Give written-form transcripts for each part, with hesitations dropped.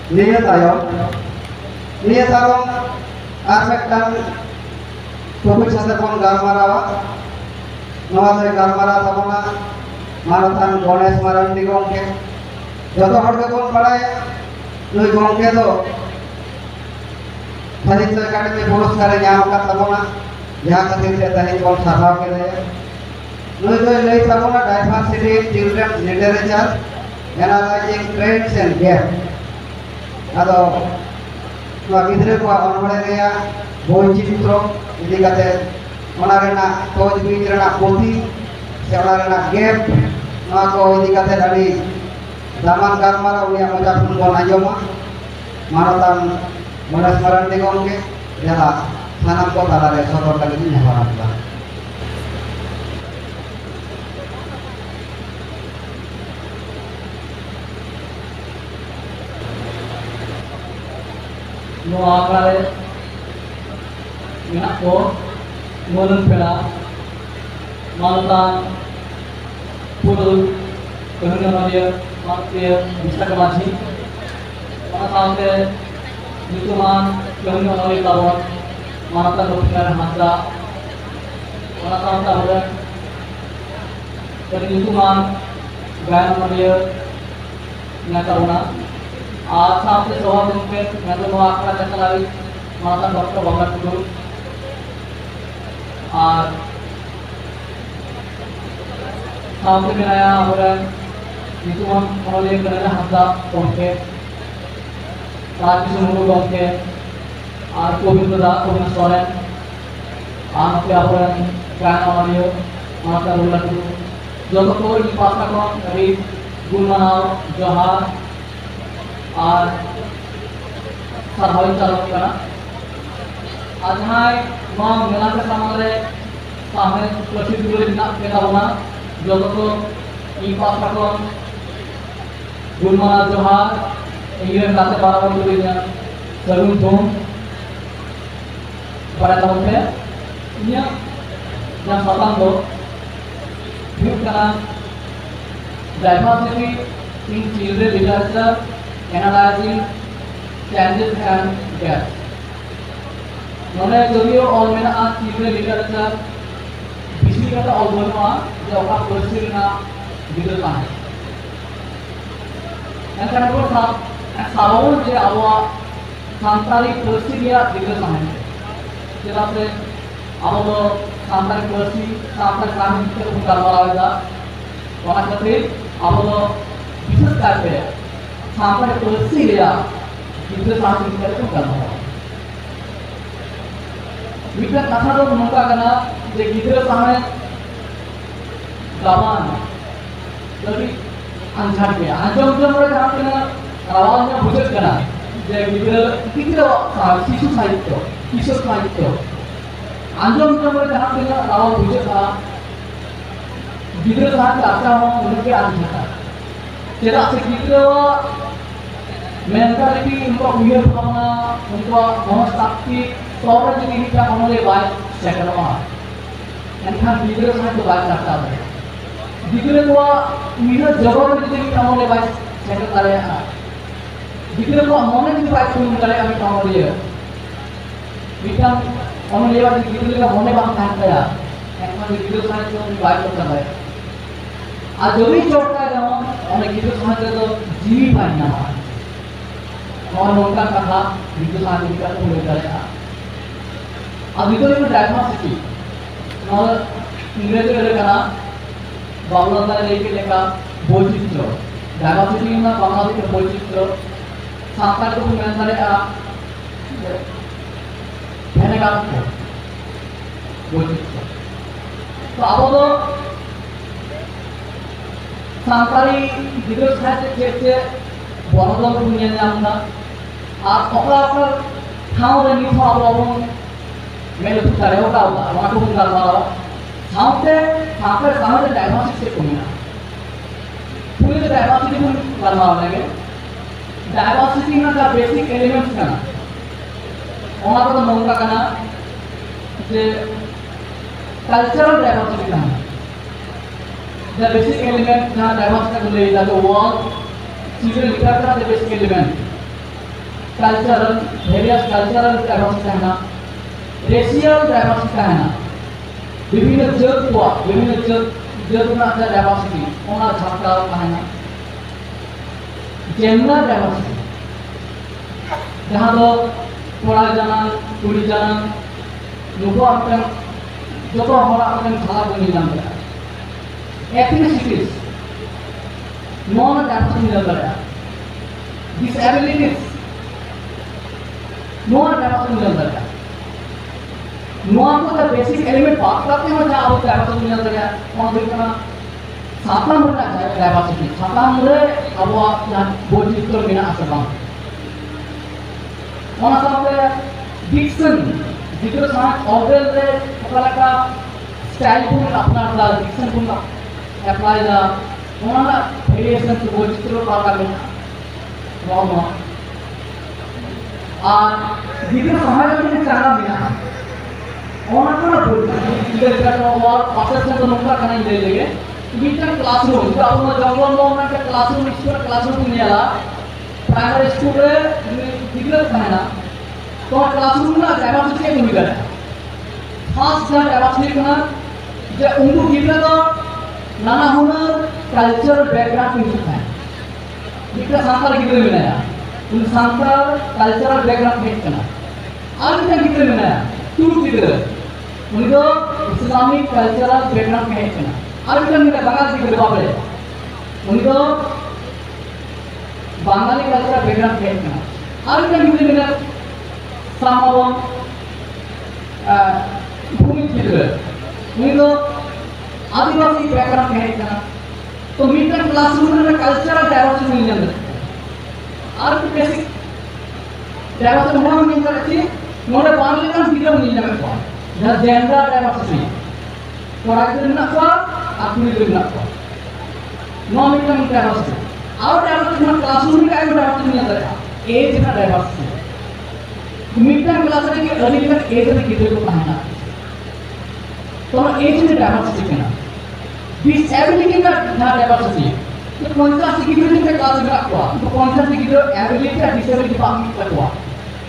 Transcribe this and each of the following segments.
Niya tayo. Niya tarong armektan topik saja pun garmarawa. Nawa tay garmara tabona Marathon Ganesh Marandi gongke. Joto hor pun padaya nui gongke do Sahitya Akademi पुरस्कार nyam kat tabona jaha khatir te tahi kon sarhaw kede. Nui doi lei tabona diversity in children literature analyzing trends and gaps. Ado nua gidre ko onore reya boi chitro idi kate ona rena toj bij rena poti se ona rena gap nua ko idi kate adi daman garmara unia moja pun bon ajoma Marathon Ganesh Marandi gongke jaha sanam ko talare sodor lagi ni haramla. Noa kare minat ko mulun pela Marathon pudul kehendak dia maknya bisa kemaji mana sampai nyutuman kehendak dia tawon Marathon berpikir hasa mana sampai ada dari nyutuman gaya dia ngakaruna आज सामने सोहा मुमकिन मैं तो आखिर में चला रही माता डॉक्टर बंगाल टुडू और सामने में आया और itu menolak kerana hamza bangke राज सुमुरु bangke और कोविंद सोरेन और पे अपन गाना वालियो माता रोला टुडू जो तो कोई पासा को अभी गुलमनाव जोहार और सरहावी चालक करा आज हाय मां मेला के सामने सामने प्रसिद्ध गुरु ना केना बना जो तो ई पास को गुलमाना जोहार ये नाते बारावन गुरु ने सरुन धूम pada tahun ke ini yang satan do hidup karena diversity in children literature analyzing changes and gaps. Nona jodiyo all mena a children literature bisi kata all bolwa je oka परिस्थिति na bidal ka hai. Yang kedua sabawon je awa santali परिस्थिति ya bidal ka hai. Jelas se awa santali परिस्थिति santali kami kita bukan wala wana khatir awa bisa kate sampai kursi dia itu sangat kita bukan. Kita kata tu muka kena jadi kita sampai kawan lebih anjat dia. Anjat mereka kena kawannya bujuk kena. Jadi kita siswa sahaja. Anjat mereka kena kawan bujuk kena. Kita sahaja akan mereka anjat. Tidak sekitar mentality untuk ujian pertama untuk menghadapi seorang yang ini kan menolak baik secara mahal. Yang kan video saya tu baik tak tahu. Video tu ujian jawab itu kita menolak baik secara tarikh. Video tu mana itu baik pun tarikh kami tahu dia. Kita menolak baik video kita mana bang tak ada. Yang kan video saya tu baik tak tahu. Ajabi chota jaman orang video saya tu jiwi banyak. और उनका कहा विद्युत आदि का उल्लेख करेगा अब इधर में डायग्नोस्टिक और इंग्लिश में लिखा बाबूलाल लेके लिखा बोलचित्र डायग्नोस्टिक में बांग्लादेश के बोलचित्र साकार को मैं सारे मैंने कहा बोलचित्र तो अब तो साकारी विद्युत साहित्य के বড়দল পুনিয়া আমরা আর অকলাকর ঠাউরে নিথ আবলবন মেলে পুতারে ওটা আমাকে বুঝার মারা সাউতে সাউতে সাউতে ডাইভার্সিটি পুনিয়া পুনিয়া ডাইভার্সিটি পুন করনা লাগে ডাইভার্সিটি না का basic elements kana ona ko nongka kana je cultural diversity kana the basic element na diversity ko le la the wall children literature the basic element cultural various cultural diversity है ना racial diversity है ना विभिन्न जात को विभिन्न जात ना डाइवर्सिटी ओना झारकाव है ना जेंडर डाइवर्सिटी जहाँ दो कोड़ा जाना कुड़ी जाना नुको अपन जो तो हमारा अपन झाला बनी जान गया ethnicities non डाइवर्सिटी मिल गया disabilities non डाइवर्सिटी मिल गया नोआ को द बेसिक एलिमेंट बात करते हैं जहाँ आप डाइवर्सिटी मिल गया और देखना सातम बना जाए डाइवर्सिटी सातम रे अब यहाँ बोधित्र बिना असबां ओना सामने डिक्सन जिक्र समाज ऑर्डर रे अपना का स्टाइल को अपना दा डिक्सन को अप्लाई दा ओना वेरिएशन को बोधित्र पाता में नॉर्मल और जिक्र समाज में चारा बिना ओना को ना बोधित्र का और प्रोसेस में तो नोटा करना ही दे देंगे मीटर क्लासरूम जो अपना जंगल में ओना का क्लासरूम स्कूल क्लासरूम में आला प्राइमरी स्कूल रे जिक्र है ना तो क्लासरूम ना डाइवर्सिटी के भूमिका है खास क्या डाइवर्सिटी करना जो उनको गिरना तो नाना हुनर कल्चर बैकग्राउंड मिलता है जितना सांताल गिरने में नया उन सांताल कल्चरल बैकग्राउंड मिलता है आज क्या गिरने में नया टूर गिरने उनको इस्लामिक कल्चरल बैकग्राउंड मिलता है आज क्या मिलता है बांग्ला गिरने बाबले उनको बांग्लाली कल्चरल बैकग्राउंड मिलता है आज क्या गिरने में सामावं भूमि गिरने उनको आदिवासी बैकग्राउंड मिलता है तो मीटर क्लासरूम में कल्चरल डाइवर्सिटी मिल जाता है और बेसिक डाइवर्सिटी होना मिल जाता है नोड़े बांग्ला का वीडियो मिल जाता है जहाँ जेंडर डाइवर्सिटी कोड़ा गिरने ना कोड़ा आकुरी गिरने ना कोड़ा नौ मीटर डाइवर्सिटी और डाइवर्सिटी में क्लासरूम में क्या डाइवर्सिटी मिल जाता है एज ना डाइवर्सिटी मीटर क्लासरूम के अर्ली तक एज में कितने को पढ़ना तो एज में डाइवर्सिटी करना disability का डाइवर्सिटी तो कौन सा सिक्योरिटी का क्लास में रखवा तो कौन सा सिक्योरिटी एबिलिटी का डिसेबिलिटी पार्ट रखवा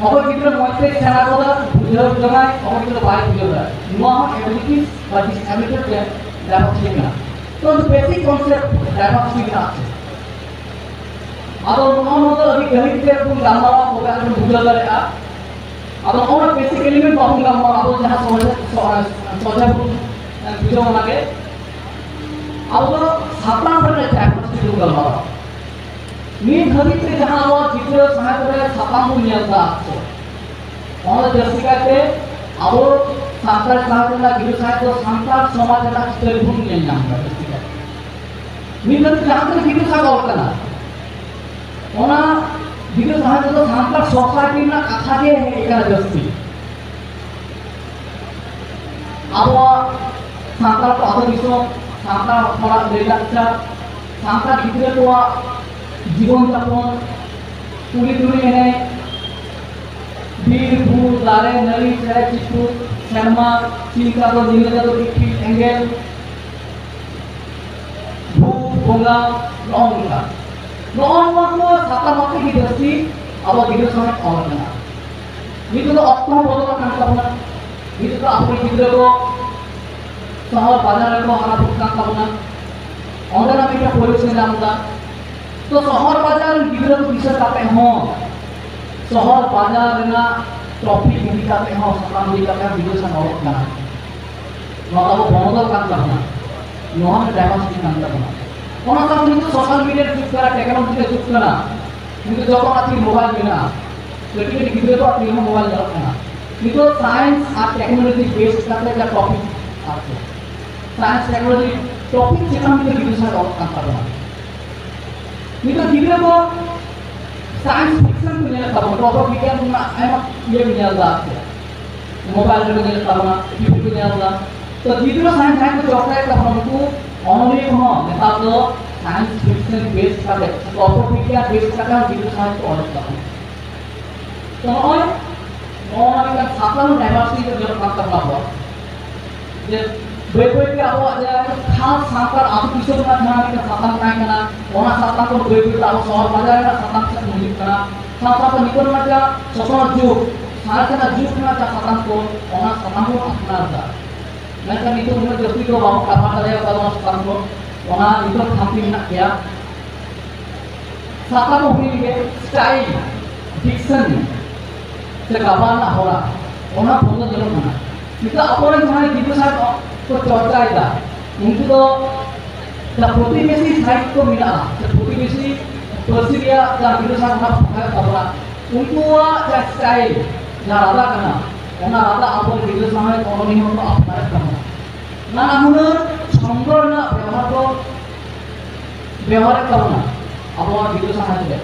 और किधर मोटे चला होगा बुझर जमाए और किधर बाइक बुझर नो एबिलिटी और डिसेबिलिटी के डाइवर्सिटी का तो बेसिक कॉन्सेप्ट डाइवर्सिटी का अब नो तो अभी गणित के तुम गामा होगा तुम बुझर रहेगा अब और बेसिक एलिमेंट पाऊंगा अब जहां सोचा बुझो लगे अब सापना पर डाइवर्सिटी को गलवा मी धरी से जहां वो जिक्र सहायता रे सापा को नियंता और जर्सिका के अब सापना सहायता गिर सहायता संसार समाज का टेलीफोन नियंत्रण का जर्सिका मी धरी जहां तक गिर सहायता और करना ओना गिर सहायता तो संसार सोसाइटी ना कथा के है एका जर्सी अब संसार को आदर विश्व सांता थोड़ा लेलाचा सांता गिद्रे को जीवन यापन पूरी दुनिया है बीर भूल लारे नली चढ़े चित्तू शर्मा चिंता तो नीले तो दिखी एंगल भूल बोला लॉन्गा लॉन्ग को साता मत की दृष्टि अब गिद्रे समय और करना ये तो अपना बोलना करता होना ये तो अपने गिद्रे को शहर बाजार को हमारा भुगतान करना ऑनलाइन में क्या पुलिस ने जानता तो शहर बाजार गिरने को विषय करते हैं शहर बाजार ना टॉपिक भी करते हैं सकाम भी करते हैं वीडियो से नॉलेज करना मतलब वो बहुत काम करना नॉन डाइवर्सिटी काम करना कौन सा मुझे तो सोशल मीडिया यूज करा टेक्नोलॉजी का यूज करना मुझे जो को आती मोबाइल बिना तो टिकट गिरने को आती मोबाइल रखना ये तो साइंस और टेक्नोलॉजी बेस्ड करते हैं टॉपिक आपको साइंस टेक्नोलॉजी टॉपिक से हम के वीडियो से और काम करना ये तो वीडियो को साइंस फिक्शन में ले करना तो विज्ञान में ये भी आता है मोबाइल में ले करना टीवी में आता तो वीडियो साइंस है तो चौथा का हमको ऑनलाइन हो नेता तो साइंस फिक्शन बेस्ड करते टॉपिक विज्ञान बेस्ड करते वीडियो साइंस को अलग करना तो और का छात्र डाइवर्सिटी को जब काम करना हुआ baik-baik ke awak je khas sangkar aku kisah nak jangan kita satang naik kena orang satang pun baik-baik tahu soal bajar nak satang set mudik kena satang pun ikut macam sosok juk salah kena juk kena cak satang pun orang satang pun apna ada mereka itu mungkin jadi tu bawa kapal saya kalau satang pun orang itu hampir nak ya satang pun ini ke style diction sekabal nak orang pun jadi mana kita apa orang jangan gitu saja तो चर्चा है उनको तो प्रतिवेशी site को मिला प्रतिवेशी प्रसिद्धिया जहाँ Vidisha mana pakai tabla उनको जहाँ स्टाइल जहाँ राधा करना उन्हें राधा आप विदेश में कॉलोनी में तो अपना करना ना नामुन संगर ना व्यवहार करना अब वहाँ विदेश में juga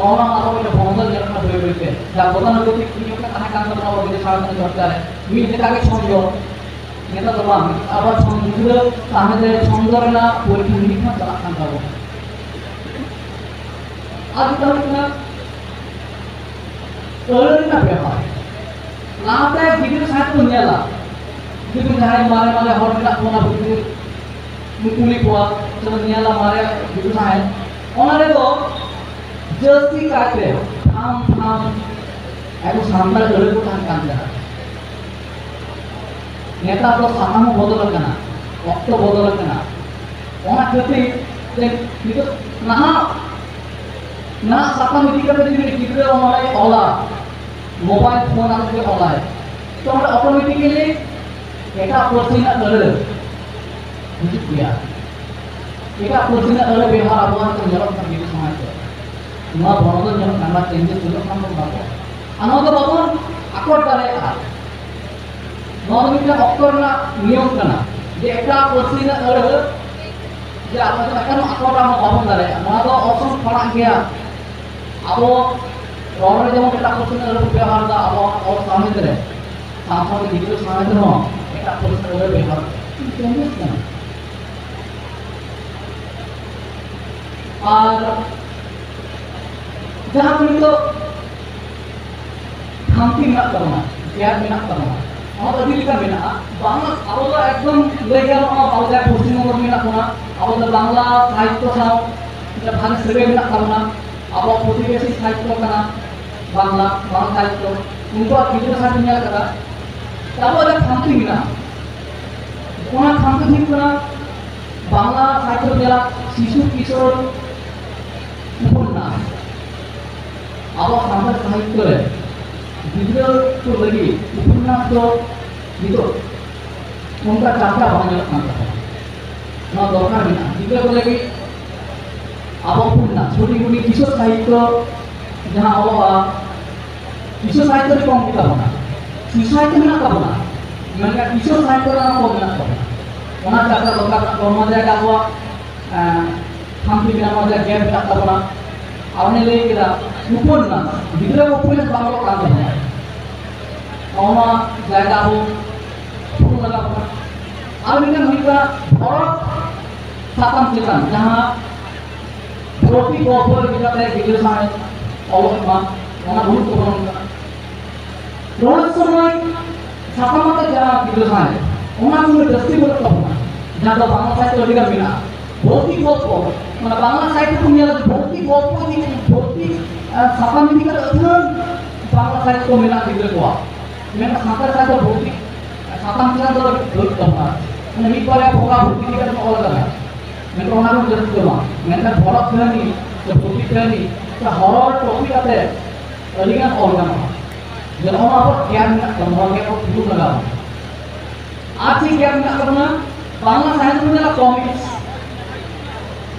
orang apa yang bangsa jangan berbeda jika kota negeri ini kan anak kantor orang videsh में चर्चा है ini kita ke संगर नेता तमाम अब संगीत ताहले संगर ना कोई यूनिक ना चला खान का आज तक ना orang ना व्यवहार लाते वीडियो साइट को नियाला वीडियो जहाँ मारे हॉट ना कोना वीडियो मुकुली कुआ चलो नियाला मारे वीडियो साइट उन्होंने तो जल्दी काटे थाम ऐसे सामने orang को थाम कांदा नेता तो सामने बदल करना वक्त बदल करना वहाँ कहते हैं itu ना सामने मिट्टी का भी किधर हमारे ओला मोबाइल फोन आते हैं ओला तो हमारे ऑटोमेटिकली एक पर्सन ना करे मुझे किया एक पर्सन ना करे व्यवहार अबुआन तो जरूर करने की समाज है ना बहुत जरूर करना चाहिए जरूर काम करना अनु तो बहुत अकड़ करे नॉर्मली का ऑक्टर ना नियम करना ये एक पर्सन ना करे जे आप तो अकड़ अकड़ हम बाबन करे ना तो ऑप्शन पड़ा गया अब रोड जब kita पर्सन ना व्यवहार दा अब और सामने करे सामने वीडियो सामने तो एक पर्सन ना व्यवहार चेंजेस करना और जहाँ पर तो खांसी में करना क्या में करना और अभी लिखा में ना बांग्ला अब तो एकदम लेकर हम अब जाए पश्चिम बंगाल में ना करना अब तो बांग्ला साहित्य साव जब भाग सर्वे में ना करना अब प्रतिवेशी साहित्य करना बांग्ला साहित्य उनको किधर साथ में करा तब अगर खांसी में ना उन्हें खांसी ठीक करना बांग्ला साहित्य जरा शिशु किशोर उपन्यास अब सामने साहित्य है गिद्र तो लगी उपन्यास तो gitu उनका चाचा banyak नाता ना दरकार बिना गिद्र को लगी अब उपन्यास छोटी-छोटी किशोर साहित्य जहाँ अब किशोर साहित्य भी कम kita बना शिशु साहित्य में ना का बना mereka किशोर साहित्य का नाम कम ना का बना उन्हें चाचा दरकार कर्म जाएगा वो hampir kita mau jadi kita tak pernah awalnya lagi kita upun lah bila upun itu kalau kalau ya orang jaga aku upun lagi apa awalnya mereka orang satam kita jahah roti koper kita teh video sana awal mah orang buat orang orang semua satam mata jahah video sana orang semua dasti buat apa jaga bangsa saya tu juga bina भौतिक गोपो mana Bangla साहित्य punya भौतिक गोपो ini भौतिक साpan ini kan अध्ययन बांग्ला साहित्य को मिला di luar mereka sampai saja भौतिक साpan kita तो बहुत कम है नहीं पर भोगा भौतिक का तो और लगा mereka orang itu jelas cuma mereka भौतिक करनी तो भौतिक करनी तो हर टॉपिक आते अधिकांश और काम जब हम आप ज्ञान कमवाने को शुरू लगा आज ही ज्ञान करना बांग्ला साहित्य में ना comics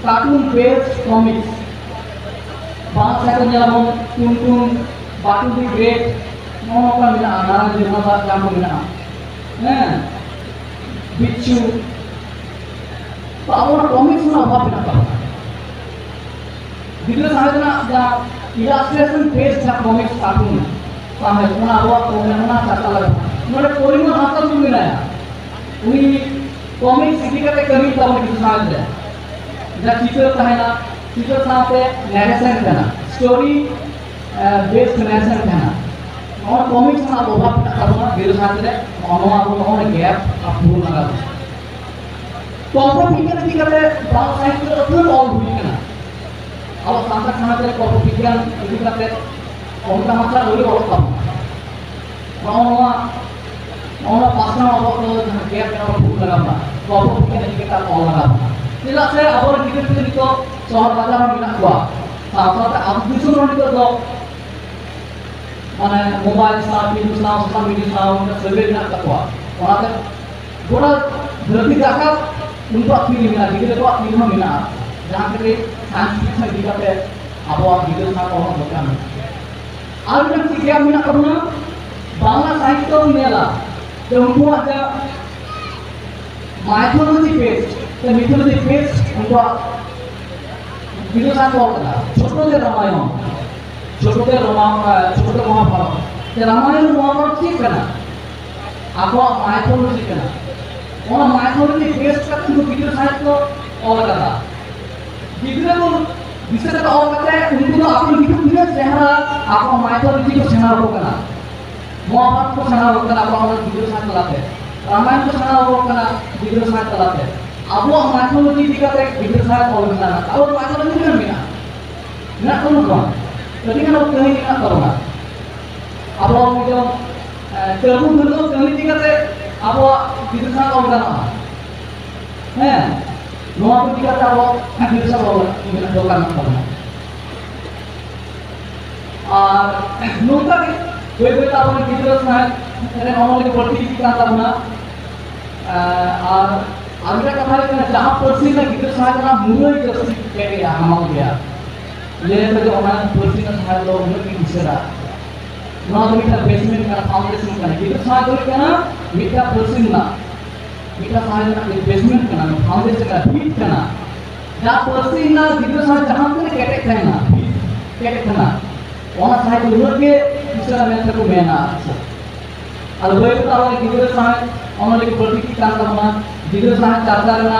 cartoon based comics Bangla साहित्य में टुन बाटू दी ग्रेट नौ का मिला नारायण जीवन का काम मिला हैं बिच्छू तो अब कॉमिक्स में अभाव बिना का वीडियो साहित्य ना जा इलास्ट्रेशन बेस्ड जा कॉमिक्स कार्टून सामने उन्हें अब उन्हें चाहता लगा उन्हें कोई में हाथ तक मिला है उन्हीं कॉमिक्स सिटी का कमी तब वीडियो साहित्य जब टीचर साथ नरेशन करना स्टोरी बेस्ड नरेशन करना ᱱᱚᱣᱟ ᱠᱚᱢᱤᱠᱥ ᱨᱮᱱᱟᱜ ᱚᱵᱷᱟᱵ ᱢᱮᱱᱟᱜ ᱛᱟᱵᱚᱱᱟ ᱜᱤᱫᱽᱨᱟᱹ ᱥᱟᱶᱛᱮ ᱨᱮ ᱱᱚᱣᱟ ᱟᱵᱚ ᱱᱚᱜᱼᱚᱭ ᱜᱮᱯ ᱯᱩᱨᱩᱱ ᱞᱟᱜᱟᱣ ᱠᱚᱞᱯᱚ বিজ্ঞান ইদি কাতে বাংলা সাহিত্য পুরো অল হুই কানা আবো সান্তাড় সমাজ রে কল্প বিজ্ঞান ইদি কাতে অঙ্কা মাত্রা ওই অল পাবো নওয়া পাঁচটা আবো গেপ কেন পুরুন লাগাবো কল্প বিজ্ঞান ইদি কাতে অল লাগাবো চেলা সে আবো গিদ্রা পিদ্রা নিতো শহর বাজার মেনা কোয়া সাথে আবো দিশন নিতো তো মানে মোবাইল সাথ টিভি সাথ সোশ্যাল মিডিয়া সাথ সবে মেনা কোয়া ওনাতে গোটা ধরতি জায়গা untuk pilih mina gitu itu pilih mina jangan pilih sains sama juga pe abu gitu sama orang bukan alur tiga mina karena bangla sahitya mela tempu aja mythology page the mythology page untuk gitu sama orang ছোট যে রামায়ণ ছোট মহাভারত যে রামায়ণ মহাভারত ঠিক না আপু mythology কেনা ওনা mythology base का কিন্তু गिद्रा साहित्य और कथा गिद्रा को विशेष का और कथा है उनको तो आपने गिद्रा दिया चेहरा आपको mythology को सेना हो करना महाभारत को सेना हो करना आपको गिद्रा साहित्य लाते रामायण को सेना हो करना गिद्रा साहित्य लाते अब वो mythology दिखाते गिद्रा साहित्य और करना अब mythology नहीं मिला ना कौन कौन लेकिन kan कहीं ना करोना अब वो जो तेलुगु दulu कहीं दिखाते abo गिद्रा साहित्य और करना है नोआ को दिखाते abo गिद्रा साहित्य और करना और नोता के कोई ताबन गिद्रा साहित्य रे नॉर्मली पढ़ती दिखाता बना और अगला कथा है जहां पर्सी में गिद्रा साहित्य ना मुरई जस्ती के गया हम गया ये तो जो हमारा पर्सी का साहित्य लोग मुरई दिसरा नोआ तो मिटा बेसमेंट का फाउंडेशन का गिद्रा साहित्य के ना मिटा पर्सी ना मिटा साहित्य ना बेसमेंट का ना फाउंडेशन का बीट का ना जहां पर्सी ना गिद्रा साहित्य जहां पे कैटेक है ना कैटेक ना वहां साहित्य मुरई के दूसरा में को मेना al boy ko taw गिद्रा साहित्य ono lagi politik kan tamna गिद्रा साहित्य चार्चा ना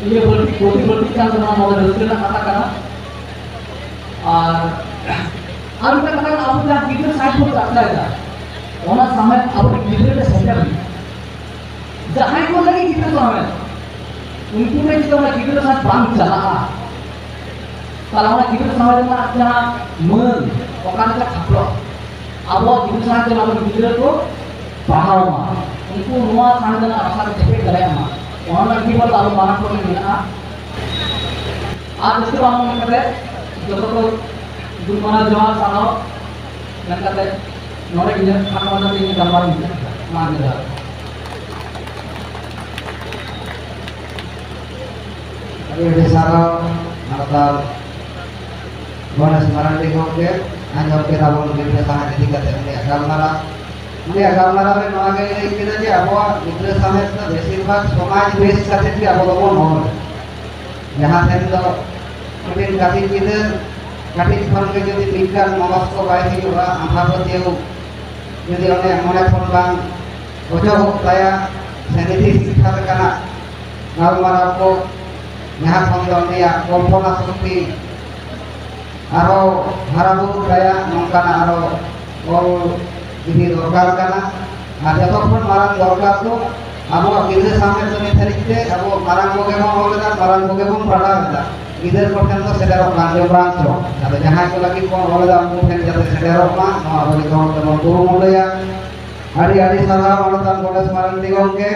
ये politik kan tamna मोर रसना कथा kana और kita katakan apa yang गिद्रा साहित्य को चार्चा है ओना समय अब गिद्रा के सेंटर जहां को लगी गिद्रा समय उनको में जो गिद्रा साहित्य बांग चला kalau गिद्रा समय में जहां मन ओकान का खपलो अब गिद्रा साहित्य लाबो गिद्रा को पढ़ाओ मा उनको नोआ साहित्य ना आशा के चेक करे मा ओना की बात आलो माना को मेना आज इसके बाद हम कहते जो तो गुरुमाना जवान सानो yang kata नोरे गिद्रा खाना वाला दिन गलबार मान दे अभी बेसारा मतलब गणेश मराठी को के आजम के रावण गिद्रा साहित्य दिखाते हैं गालमारा में नवा के नहीं किया जे अब गिद्रा साहित्य बेसिरभाग समाज बेस साथे भी अब लोग नोर जहां से तो कठिन काफी गिद्रा कठिन फल के जो विज्ञान मगज को बाय हुआ आभापति जो उन्हें मने फल बांग ओजो ताया सेनिधि शिक्षा करना गालमारा को यहाँ खन दो उन्हें कल्पना शक्ति आरो हाराबुरु ताया नौकाना आरो और इधर दरकार करना और जब तक मारंग दरकार तो अब गिद्रा सामने तो नहीं थरीते अब मारंग को केवल बोलेगा मारंग को केवल पढ़ा देता गिद्रा को ठेन तो सेडर कांजो ब्रांचो अब जहां को लगी को बोलेगा उनको ठेन जाते सेडर मा नो अब तो गुरु मुंडया आड़ी आड़ी सदा मानतान गणेश मारंग दिगों के